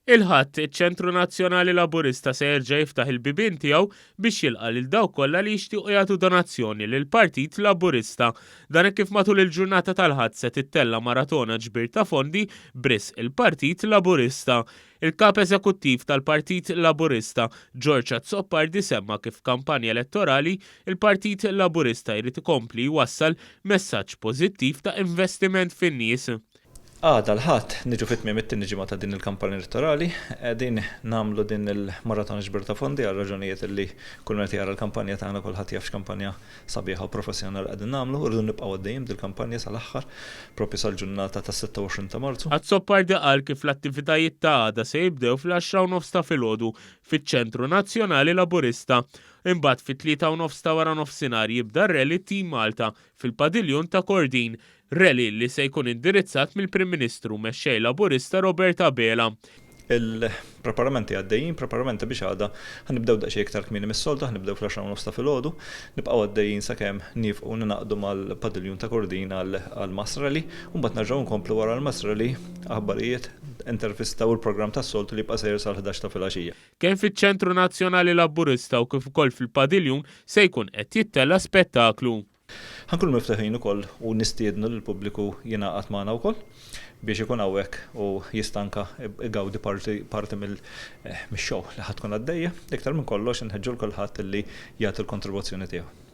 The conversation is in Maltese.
Il-ħadd iċ-Ċentru Nazzjonali Laburista se jerġa' jiftaħ il-bibien tiegħu biex jilqa' lil dawk kollha li jixtiequ jagħtu donazzjoni lill-Partit Laburista. Dan kif matul il-ġurnata tal-ħadd se tittella maratona ġbir ta' fondi bris il-Partit Laburista. Il-kap eżekuttiv tal-Partit Laburista, George Azzoppardi, semma kif kampanja elettorali il-Partit Laburista jrid ikompli jwassal messaġġ pożittiv ta' investiment fin-nies. Dal-ħadd niġu fit-tmiem it-tieni ġimgħa ta' din il-kampanja elettorali, qegħdin nagħmlu din il-maraton ġbir ta' fondi għal raġunijiet li kull meta jara l-kampanja tagħna kulħadd jaf x'kampanja sabiħa u professjonali qegħdin nagħmlu, u rridu nibqgħu għaddejjin dil-kampanja sal-aħħar propju sal-ġurnata tas-26 ta' Marzu. Azzoppardi qal kif l-attivitajiet ta' għada se jibdew fl-10:30 ta' filgħodu fiċ-Ċentru Nazzjonali Laburista. Imbagħad fit-3:30 ta' wara nofsinhar jibda r-rally Team Malta fil-Padiljon ta' Kordin, rally li se jkun indirizzat mill-Prim Ministru mexxej Laburista Robert Abela. Il-preparamenti għaddejjin, preparamenti biex għada ħanibdew daqsxejn iktar kmieni mis-solta, ħnibdew fl-10:30 ta' filgħodu, nibqgħu għaddejjin sakemm nifqu ninaqdu mal-Padiljon ta' Kordin għall-Mass Rally, u mbagħad nerġgħu nkomplu wara l-Mass Rally aħbarijiet, intervista u l-programm tas-soltu li jibqa' sejjer sal-11 ta' filgħaxija. Kemm fiċ-Ċentru Nazzjonali Laburista u kif ukoll fil-Padiljon se jkun qed jittella spettaklu. Ħankunu miftaħin ukoll u nistiednu lill-pubbliku jingħaqad magħna wkoll biex ikun hawnhekk u jistanka igawdi parti mix-show li ħadd tkun għaddejja, iktar minn kollox inħeġġu l kulħadd li jagħti l-kontribuzzjoni tiegħu.